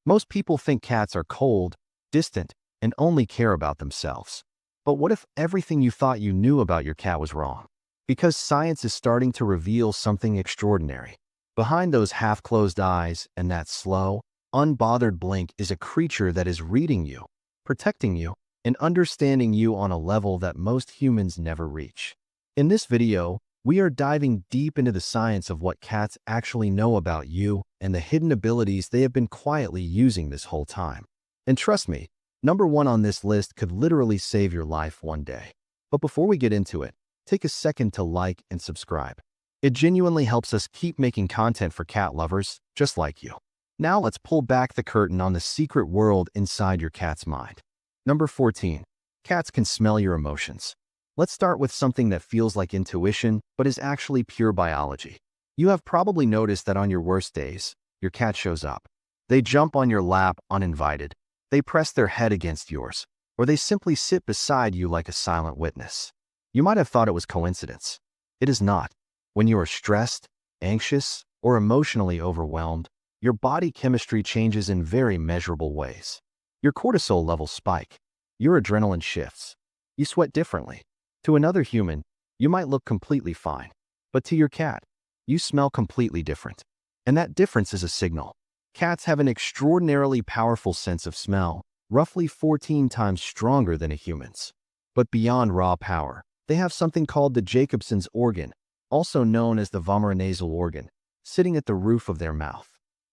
Most people think cats are cold, distant, and only care about themselves. But what if everything you thought you knew about your cat was wrong? Because science is starting to reveal something extraordinary. Behind those half-closed eyes and that slow, unbothered blink is a creature that is reading you, protecting you, and understanding you on a level that most humans never reach. In this video, we are diving deep into the science of what cats actually know about you and the hidden abilities they have been quietly using this whole time. And trust me, number one on this list could literally save your life one day. But before we get into it, take a second to like and subscribe. It genuinely helps us keep making content for cat lovers just like you. Now let's pull back the curtain on the secret world inside your cat's mind. Number 14. Cats can smell your emotions. Let's start with something that feels like intuition, but is actually pure biology. You have probably noticed that on your worst days, your cat shows up. They jump on your lap uninvited, they press their head against yours, or they simply sit beside you like a silent witness. You might have thought it was coincidence. It is not. When you are stressed, anxious, or emotionally overwhelmed, your body chemistry changes in very measurable ways. Your cortisol levels spike. Your adrenaline shifts. You sweat differently. To another human, you might look completely fine. But to your cat, you smell completely different. And that difference is a signal. Cats have an extraordinarily powerful sense of smell, roughly 14 times stronger than a human's. But beyond raw power, they have something called the Jacobson's organ, also known as the vomeronasal organ, sitting at the roof of their mouth.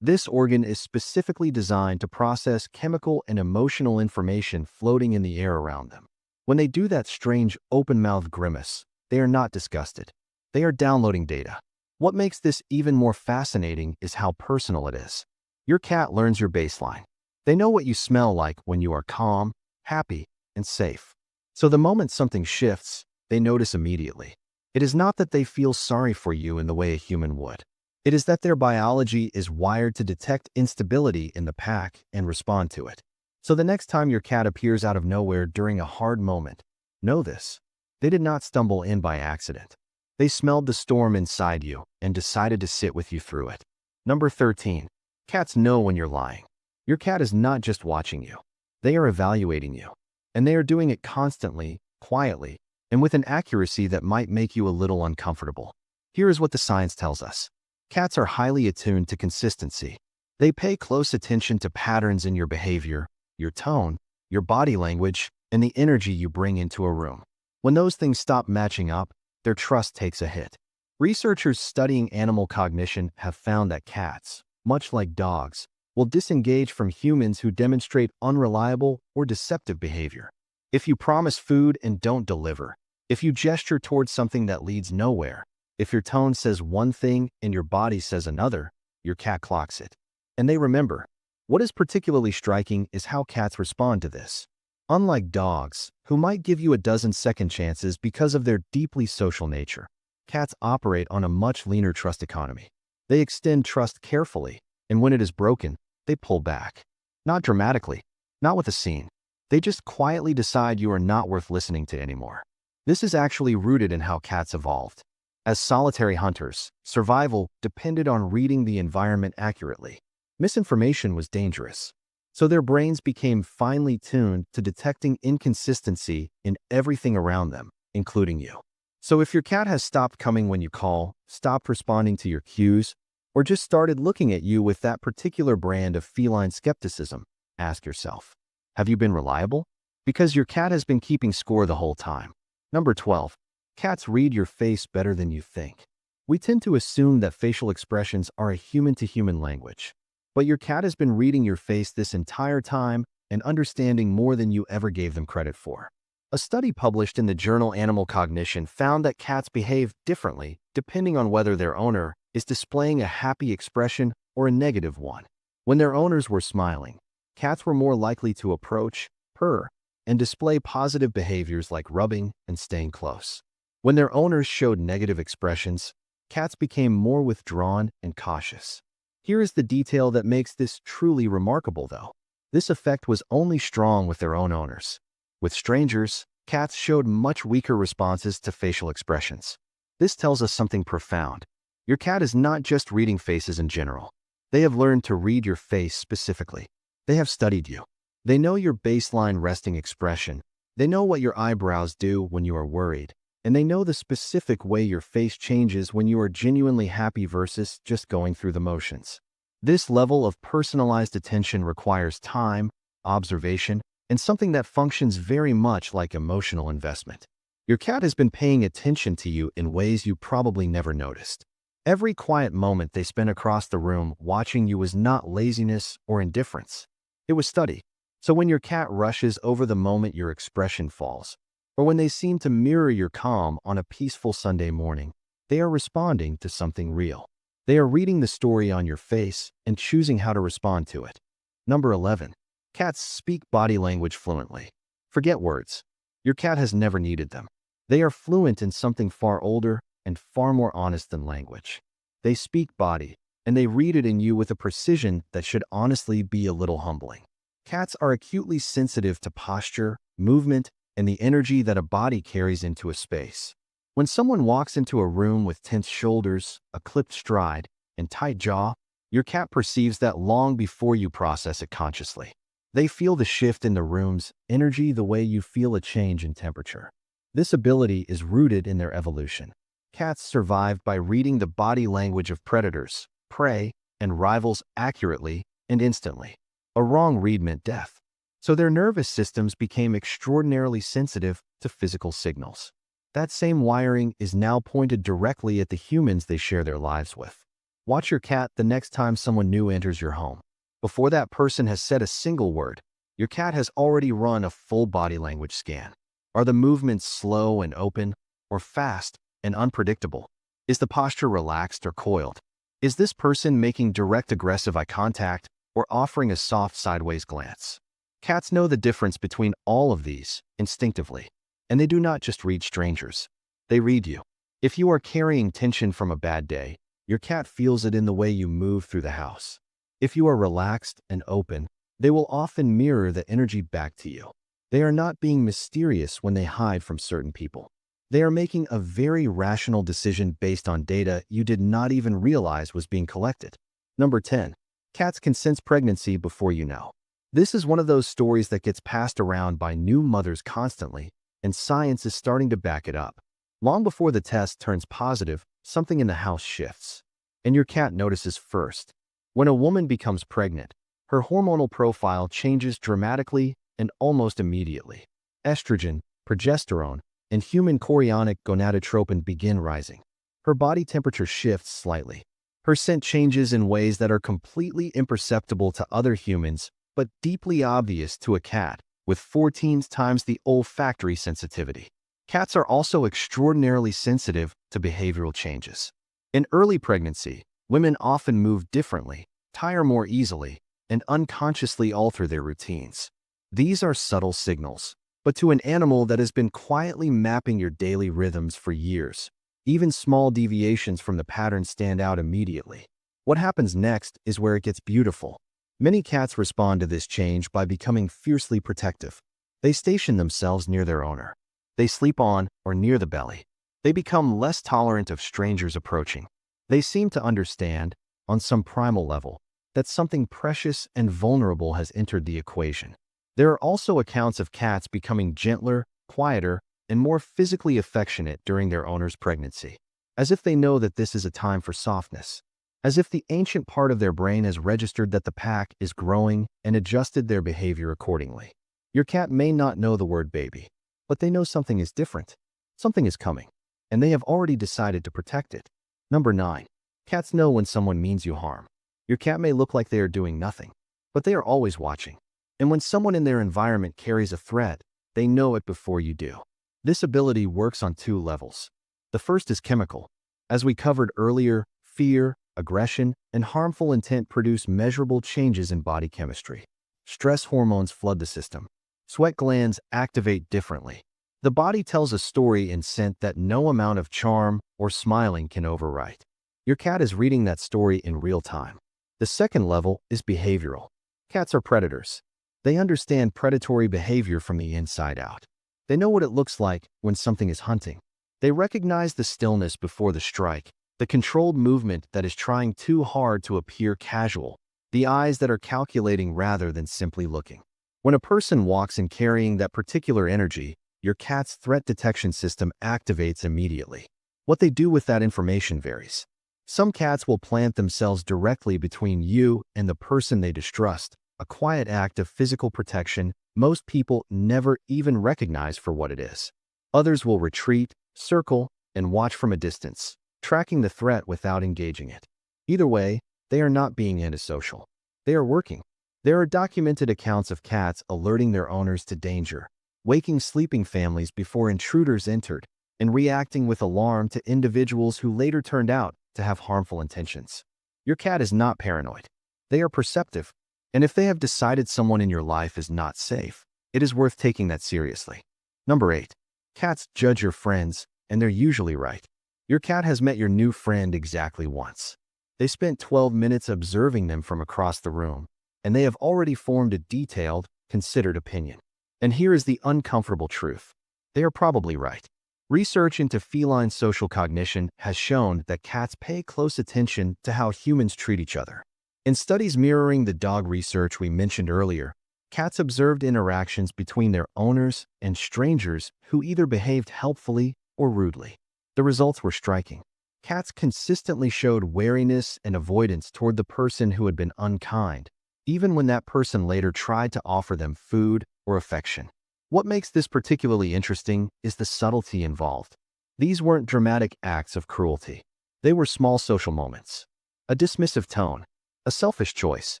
This organ is specifically designed to process chemical and emotional information floating in the air around them. When they do that strange open-mouthed grimace, they are not disgusted. They are downloading data. What makes this even more fascinating is how personal it is. Your cat learns your baseline. They know what you smell like when you are calm, happy, and safe. So the moment something shifts, they notice immediately. It is not that they feel sorry for you in the way a human would. It is that their biology is wired to detect instability in the pack and respond to it. So the next time your cat appears out of nowhere during a hard moment, know this. They did not stumble in by accident. They smelled the storm inside you and decided to sit with you through it. Number 13. Cats know when you're lying. Your cat is not just watching you. They are evaluating you. And they are doing it constantly, quietly, and with an accuracy that might make you a little uncomfortable. Here is what the science tells us. Cats are highly attuned to consistency. They pay close attention to patterns in your behavior, your tone, your body language, and the energy you bring into a room. When those things stop matching up, their trust takes a hit. Researchers studying animal cognition have found that cats, much like dogs, will disengage from humans who demonstrate unreliable or deceptive behavior. If you promise food and don't deliver, if you gesture towards something that leads nowhere, if your tone says one thing and your body says another, your cat clocks it. And they remember. What is particularly striking is how cats respond to this. Unlike dogs, who might give you a dozen second chances because of their deeply social nature, cats operate on a much leaner trust economy. They extend trust carefully, and when it is broken, they pull back. Not dramatically, not with a scene. They just quietly decide you are not worth listening to anymore. This is actually rooted in how cats evolved. As solitary hunters, survival depended on reading the environment accurately. Misinformation was dangerous. So their brains became finely tuned to detecting inconsistency in everything around them, including you. So if your cat has stopped coming when you call, stopped responding to your cues, or just started looking at you with that particular brand of feline skepticism, ask yourself, have you been reliable? Because your cat has been keeping score the whole time. Number 12. Cats read your face better than you think. We tend to assume that facial expressions are a human-to-human language. But your cat has been reading your face this entire time and understanding more than you ever gave them credit for. A study published in the journal Animal Cognition found that cats behave differently depending on whether their owner is displaying a happy expression or a negative one. When their owners were smiling, cats were more likely to approach, purr, and display positive behaviors like rubbing and staying close. When their owners showed negative expressions, cats became more withdrawn and cautious. Here is the detail that makes this truly remarkable, though. This effect was only strong with their own owners. With strangers, cats showed much weaker responses to facial expressions. This tells us something profound. Your cat is not just reading faces in general. They have learned to read your face specifically. They have studied you. They know your baseline resting expression. They know what your eyebrows do when you are worried. And they know the specific way your face changes when you are genuinely happy versus just going through the motions. This level of personalized attention requires time, observation, and something that functions very much like emotional investment. Your cat has been paying attention to you in ways you probably never noticed. Every quiet moment they spent across the room watching you was not laziness or indifference. It was study. So when your cat rushes over the moment your expression falls, or when they seem to mirror your calm on a peaceful Sunday morning, they are responding to something real. They are reading the story on your face and choosing how to respond to it. Number 11. Cats speak body language fluently. Forget words. Your cat has never needed them. They are fluent in something far older and far more honest than language. They speak body, and they read it in you with a precision that should honestly be a little humbling. Cats are acutely sensitive to posture, movement, and the energy that a body carries into a space. When someone walks into a room with tense shoulders, a clipped stride, and tight jaw, your cat perceives that long before you process it consciously. They feel the shift in the room's energy the way you feel a change in temperature. This ability is rooted in their evolution. Cats survived by reading the body language of predators, prey, and rivals accurately and instantly. A wrong read meant death. So their nervous systems became extraordinarily sensitive to physical signals. That same wiring is now pointed directly at the humans they share their lives with. Watch your cat the next time someone new enters your home. Before that person has said a single word, your cat has already run a full body language scan. Are the movements slow and open, or fast and unpredictable? Is the posture relaxed or coiled? Is this person making direct aggressive eye contact or offering a soft sideways glance? Cats know the difference between all of these instinctively, and they do not just read strangers. They read you. If you are carrying tension from a bad day, your cat feels it in the way you move through the house. If you are relaxed and open, they will often mirror the energy back to you. They are not being mysterious when they hide from certain people. They are making a very rational decision based on data you did not even realize was being collected. Number 10. Cats can sense pregnancy before you know. This is one of those stories that gets passed around by new mothers constantly, and science is starting to back it up. Long before the test turns positive, something in the house shifts, and your cat notices first. When a woman becomes pregnant, her hormonal profile changes dramatically and almost immediately. Estrogen, progesterone, and human chorionic gonadotropin begin rising. Her body temperature shifts slightly. Her scent changes in ways that are completely imperceptible to other humans, but deeply obvious to a cat, with 14 times the olfactory sensitivity. Cats are also extraordinarily sensitive to behavioral changes. In early pregnancy, women often move differently, tire more easily, and unconsciously alter their routines. These are subtle signals, but to an animal that has been quietly mapping your daily rhythms for years, even small deviations from the pattern stand out immediately. What happens next is where it gets beautiful. Many cats respond to this change by becoming fiercely protective. They station themselves near their owner. They sleep on or near the belly. They become less tolerant of strangers approaching. They seem to understand, on some primal level, that something precious and vulnerable has entered the equation. There are also accounts of cats becoming gentler, quieter, and more physically affectionate during their owner's pregnancy, as if they know that this is a time for softness, as if the ancient part of their brain has registered that the pack is growing and adjusted their behavior accordingly. Your cat may not know the word baby, but they know something is different. Something is coming, and they have already decided to protect it. Number 9. Cats know when someone means you harm. Your cat may look like they are doing nothing, but they are always watching. And when someone in their environment carries a threat, they know it before you do. This ability works on 2 levels. The first is chemical. As we covered earlier, fear, aggression, and harmful intent produce measurable changes in body chemistry. Stress hormones flood the system. Sweat glands activate differently. The body tells a story in scent that no amount of charm or smiling can overwrite. Your cat is reading that story in real time. The second level is behavioral. Cats are predators. They understand predatory behavior from the inside out. They know what it looks like when something is hunting. They recognize the stillness before the strike, the controlled movement that is trying too hard to appear casual, the eyes that are calculating rather than simply looking. When a person walks in carrying that particular energy, your cat's threat detection system activates immediately. What they do with that information varies. Some cats will plant themselves directly between you and the person they distrust, a quiet act of physical protection most people never even recognize for what it is. Others will retreat, circle, and watch from a distance, tracking the threat without engaging it. Either way, they are not being antisocial. They are working. There are documented accounts of cats alerting their owners to danger, waking sleeping families before intruders entered, and reacting with alarm to individuals who later turned out to have harmful intentions. Your cat is not paranoid. They are perceptive. And if they have decided someone in your life is not safe, it is worth taking that seriously. Number 8. Cats judge your friends, and they're usually right. Your cat has met your new friend exactly once. They spent 12 minutes observing them from across the room, and they have already formed a detailed, considered opinion. And here is the uncomfortable truth. They are probably right. Research into feline social cognition has shown that cats pay close attention to how humans treat each other. In studies mirroring the dog research we mentioned earlier, cats observed interactions between their owners and strangers who either behaved helpfully or rudely. The results were striking. Cats consistently showed wariness and avoidance toward the person who had been unkind, even when that person later tried to offer them food or affection. What makes this particularly interesting is the subtlety involved. These weren't dramatic acts of cruelty. They were small social moments. A dismissive tone, a selfish choice,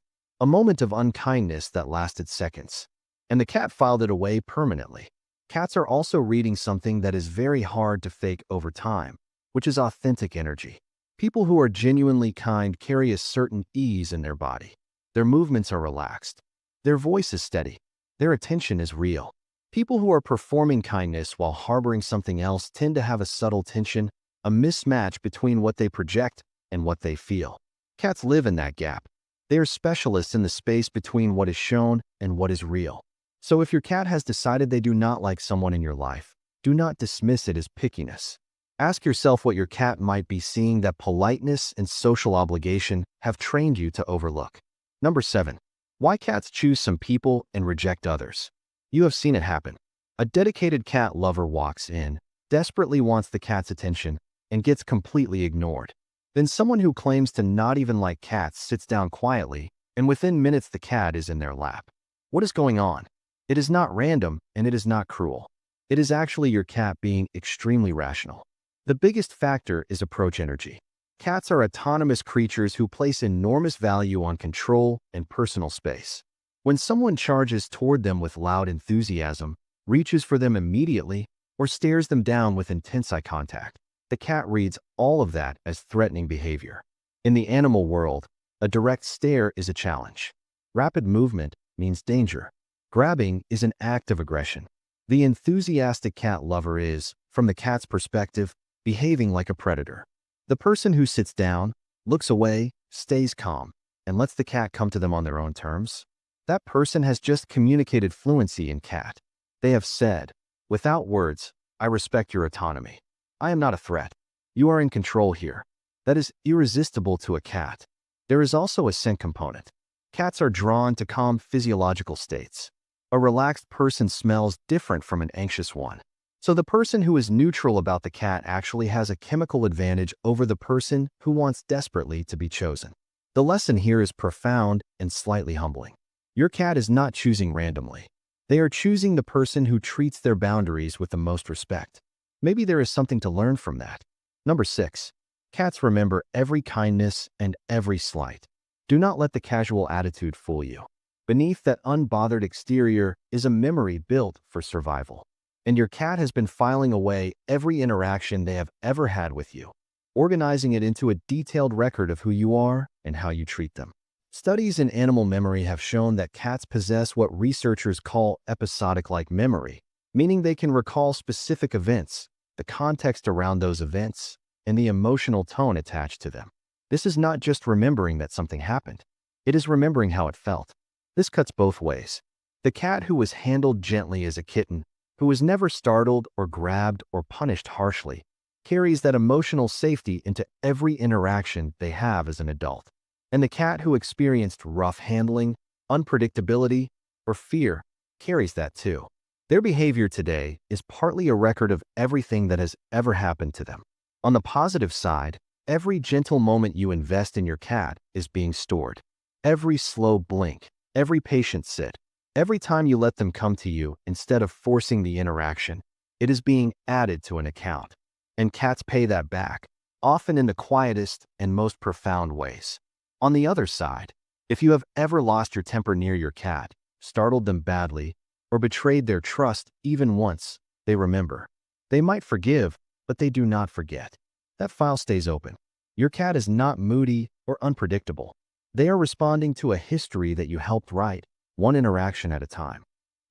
a moment of unkindness that lasted seconds. And the cat filed it away permanently. Cats are also reading something that is very hard to fake over time, which is authentic energy. People who are genuinely kind carry a certain ease in their body. Their movements are relaxed. Their voice is steady. Their attention is real. People who are performing kindness while harboring something else tend to have a subtle tension, a mismatch between what they project and what they feel. Cats live in that gap. They are specialists in the space between what is shown and what is real. So if your cat has decided they do not like someone in your life, do not dismiss it as pickiness. Ask yourself what your cat might be seeing that politeness and social obligation have trained you to overlook. Number 7. Why cats choose some people and reject others. You have seen it happen. A dedicated cat lover walks in, desperately wants the cat's attention, and gets completely ignored. Then someone who claims to not even like cats sits down quietly, and within minutes the cat is in their lap. What is going on? It is not random, and it is not cruel. It is actually your cat being extremely rational. The biggest factor is approach energy. Cats are autonomous creatures who place enormous value on control and personal space. When someone charges toward them with loud enthusiasm, reaches for them immediately, or stares them down with intense eye contact, the cat reads all of that as threatening behavior. In the animal world, a direct stare is a challenge. Rapid movement means danger. Grabbing is an act of aggression. The enthusiastic cat lover is, from the cat's perspective, behaving like a predator. The person who sits down, looks away, stays calm, and lets the cat come to them on their own terms, that person has just communicated fluency in cat. They have said, without words, I respect your autonomy. I am not a threat. You are in control here. That is irresistible to a cat. There is also a scent component. Cats are drawn to calm physiological states. A relaxed person smells different from an anxious one. So the person who is neutral about the cat actually has a chemical advantage over the person who wants desperately to be chosen. The lesson here is profound and slightly humbling. Your cat is not choosing randomly. They are choosing the person who treats their boundaries with the most respect. Maybe there is something to learn from that. Number 6. Cats remember every kindness and every slight. Do not let the casual attitude fool you. Beneath that unbothered exterior is a memory built for survival. And your cat has been filing away every interaction they have ever had with you, organizing it into a detailed record of who you are and how you treat them. Studies in animal memory have shown that cats possess what researchers call episodic-like memory, meaning they can recall specific events, the context around those events, and the emotional tone attached to them. This is not just remembering that something happened. It is remembering how it felt. This cuts both ways. The cat who was handled gently as a kitten, who was never startled or grabbed or punished harshly, carries that emotional safety into every interaction they have as an adult. And the cat who experienced rough handling, unpredictability, or fear carries that too. Their behavior today is partly a record of everything that has ever happened to them. On the positive side, every gentle moment you invest in your cat is being stored. Every slow blink, every patient sit, every time you let them come to you instead of forcing the interaction, it is being added to an account. And cats pay that back, often in the quietest and most profound ways. On the other side, if you have ever lost your temper near your cat, startled them badly, or betrayed their trust even once, they remember. They might forgive, but they do not forget. That file stays open. Your cat is not moody or unpredictable. They are responding to a history that you helped write, one interaction at a time.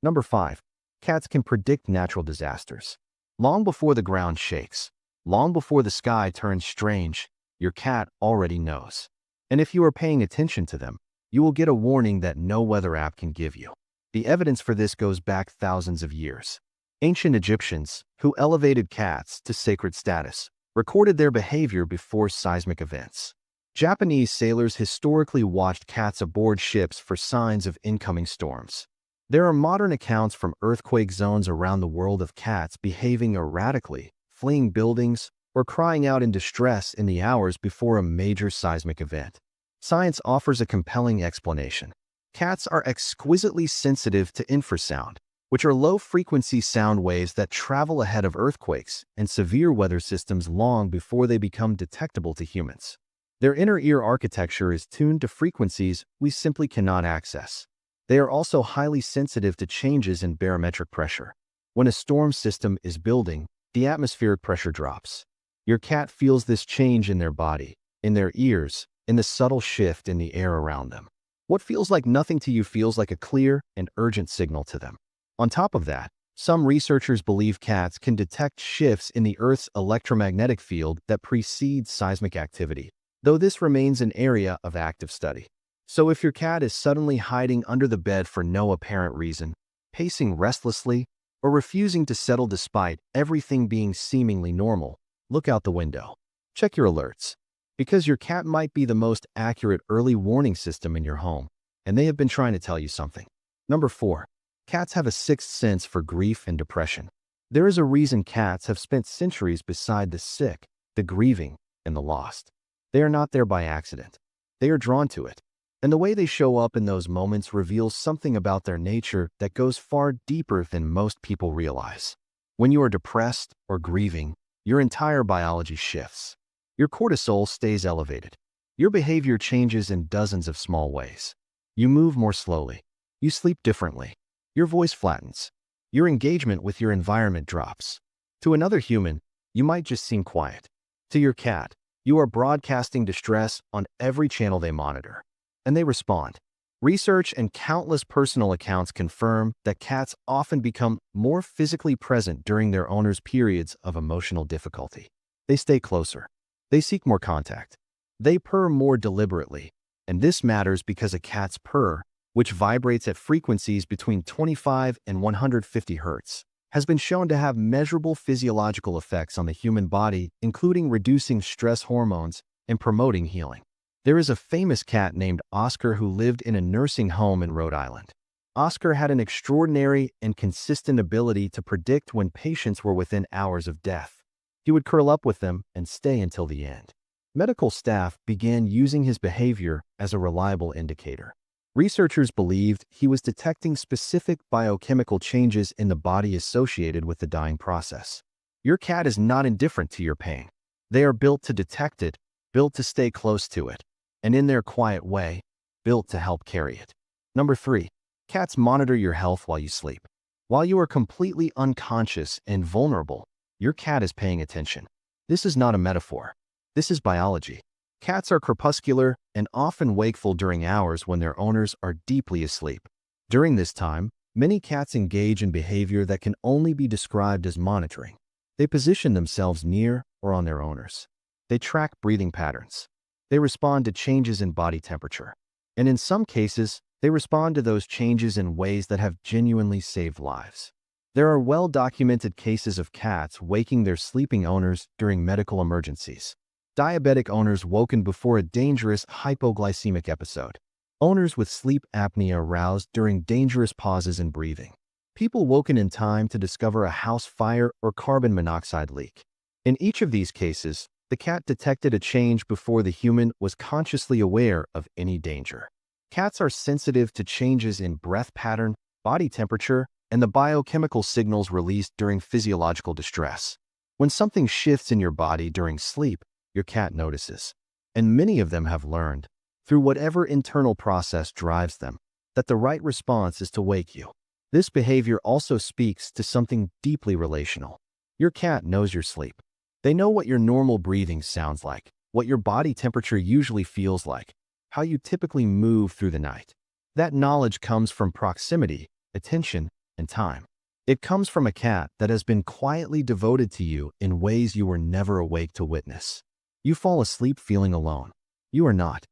Number 5. Cats can predict natural disasters. Long before the ground shakes, long before the sky turns strange, your cat already knows. And if you are paying attention to them, you will get a warning that no weather app can give you. The evidence for this goes back thousands of years. Ancient Egyptians, who elevated cats to sacred status, recorded their behavior before seismic events. Japanese sailors historically watched cats aboard ships for signs of incoming storms. There are modern accounts from earthquake zones around the world of cats behaving erratically, fleeing buildings, or crying out in distress in the hours before a major seismic event. Science offers a compelling explanation. Cats are exquisitely sensitive to infrasound, which are low-frequency sound waves that travel ahead of earthquakes and severe weather systems long before they become detectable to humans. Their inner ear architecture is tuned to frequencies we simply cannot access. They are also highly sensitive to changes in barometric pressure. When a storm system is building, the atmospheric pressure drops. Your cat feels this change in their body, in their ears, in the subtle shift in the air around them. What feels like nothing to you feels like a clear and urgent signal to them. On top of that, some researchers believe cats can detect shifts in the Earth's electromagnetic field that precedes seismic activity, though this remains an area of active study. So if your cat is suddenly hiding under the bed for no apparent reason, pacing restlessly, or refusing to settle despite everything being seemingly normal, look out the window. Check your alerts, because your cat might be the most accurate early warning system in your home, and they have been trying to tell you something. Number 4. Cats have a sixth sense for grief and depression. There is a reason cats have spent centuries beside the sick, the grieving, and the lost. They are not there by accident. They are drawn to it. And the way they show up in those moments reveals something about their nature that goes far deeper than most people realize. When you are depressed or grieving, your entire biology shifts. Your cortisol stays elevated. Your behavior changes in dozens of small ways. You move more slowly. You sleep differently. Your voice flattens. Your engagement with your environment drops. To another human, you might just seem quiet. To your cat, you are broadcasting distress on every channel they monitor. And they respond. Research and countless personal accounts confirm that cats often become more physically present during their owner's periods of emotional difficulty. They stay closer. They seek more contact. They purr more deliberately. And this matters because a cat's purr, which vibrates at frequencies between 25 and 150 Hz, has been shown to have measurable physiological effects on the human body, including reducing stress hormones and promoting healing. There is a famous cat named Oscar who lived in a nursing home in Rhode Island. Oscar had an extraordinary and consistent ability to predict when patients were within hours of death. He would curl up with them and stay until the end. Medical staff began using his behavior as a reliable indicator. Researchers believed he was detecting specific biochemical changes in the body associated with the dying process. Your cat is not indifferent to your pain. They are built to detect it, built to stay close to it, and in their quiet way, built to help carry it. Number 3. Cats monitor your health while you sleep. While you are completely unconscious and vulnerable, your cat is paying attention. This is not a metaphor. This is biology. Cats are crepuscular and often wakeful during hours when their owners are deeply asleep. During this time, many cats engage in behavior that can only be described as monitoring. They position themselves near or on their owners. They track breathing patterns. They respond to changes in body temperature. And in some cases, they respond to those changes in ways that have genuinely saved lives. There are well-documented cases of cats waking their sleeping owners during medical emergencies. Diabetic owners woken before a dangerous hypoglycemic episode. Owners with sleep apnea roused during dangerous pauses in breathing. People woken in time to discover a house fire or carbon monoxide leak. In each of these cases, the cat detected a change before the human was consciously aware of any danger. Cats are sensitive to changes in breath pattern, body temperature, and the biochemical signals released during physiological distress. When something shifts in your body during sleep, your cat notices. And many of them have learned, through whatever internal process drives them, that the right response is to wake you. This behavior also speaks to something deeply relational. Your cat knows your sleep. They know what your normal breathing sounds like, what your body temperature usually feels like, how you typically move through the night. That knowledge comes from proximity, attention, and time. It comes from a cat that has been quietly devoted to you in ways you were never awake to witness. You fall asleep feeling alone. You are not.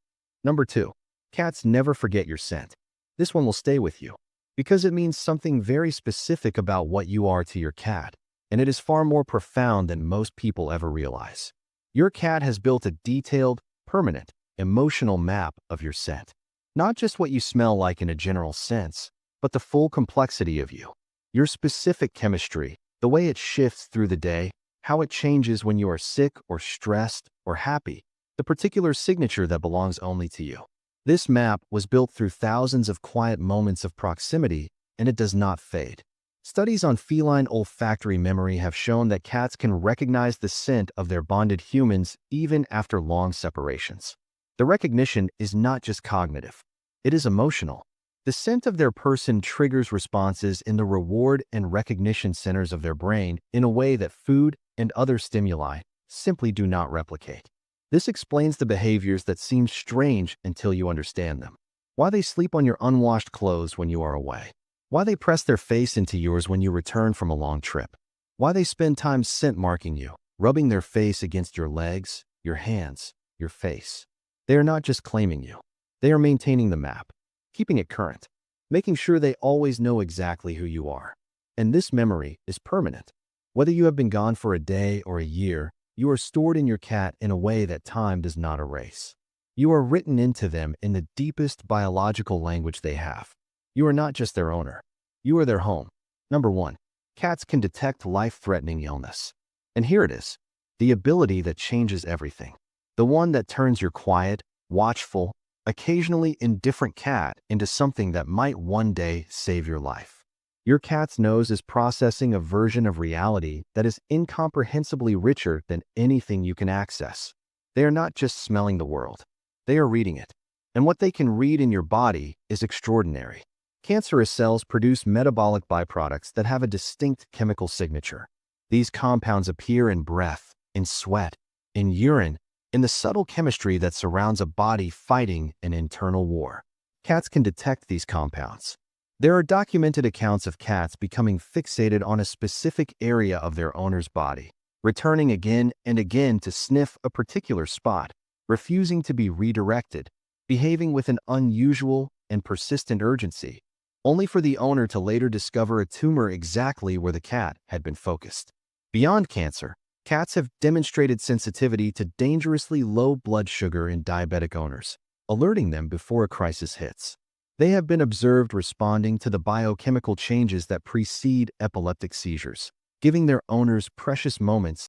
Number 2. Cats never forget your scent. This one will stay with you, because it means something very specific about what you are to your cat, and it is far more profound than most people ever realize. Your cat has built a detailed, permanent, emotional map of your scent. Not just what you smell like in a general sense, but the full complexity of you. Your specific chemistry, the way it shifts through the day, how it changes when you are sick or stressed or happy, the particular signature that belongs only to you. This map was built through thousands of quiet moments of proximity, and it does not fade. Studies on feline olfactory memory have shown that cats can recognize the scent of their bonded humans even after long separations. The recognition is not just cognitive, it is emotional. The scent of their person triggers responses in the reward and recognition centers of their brain in a way that food and other stimuli simply do not replicate. This explains the behaviors that seem strange until you understand them. Why they sleep on your unwashed clothes when you are away. Why they press their face into yours when you return from a long trip. Why they spend time scent marking you, rubbing their face against your legs, your hands, your face. They are not just claiming you. They are maintaining the map, keeping it current, making sure they always know exactly who you are. And this memory is permanent. Whether you have been gone for a day or a year, you are stored in your cat in a way that time does not erase. You are written into them in the deepest biological language they have. You are not just their owner. You are their home. Number 1. Cats can detect life-threatening illness. And here it is, the ability that changes everything. The one that turns your quiet, watchful, occasionally indifferent cat into something that might one day save your life. Your cat's nose is processing a version of reality that is incomprehensibly richer than anything you can access. They are not just smelling the world. They are reading it. And what they can read in your body is extraordinary. Cancerous cells produce metabolic byproducts that have a distinct chemical signature. These compounds appear in breath, in sweat, in urine, in the subtle chemistry that surrounds a body fighting an internal war. Cats can detect these compounds. There are documented accounts of cats becoming fixated on a specific area of their owner's body, returning again and again to sniff a particular spot, refusing to be redirected, behaving with an unusual and persistent urgency, only for the owner to later discover a tumor exactly where the cat had been focused. Beyond cancer, cats have demonstrated sensitivity to dangerously low blood sugar in diabetic owners, alerting them before a crisis hits. They have been observed responding to the biochemical changes that precede epileptic seizures, giving their owners precious moments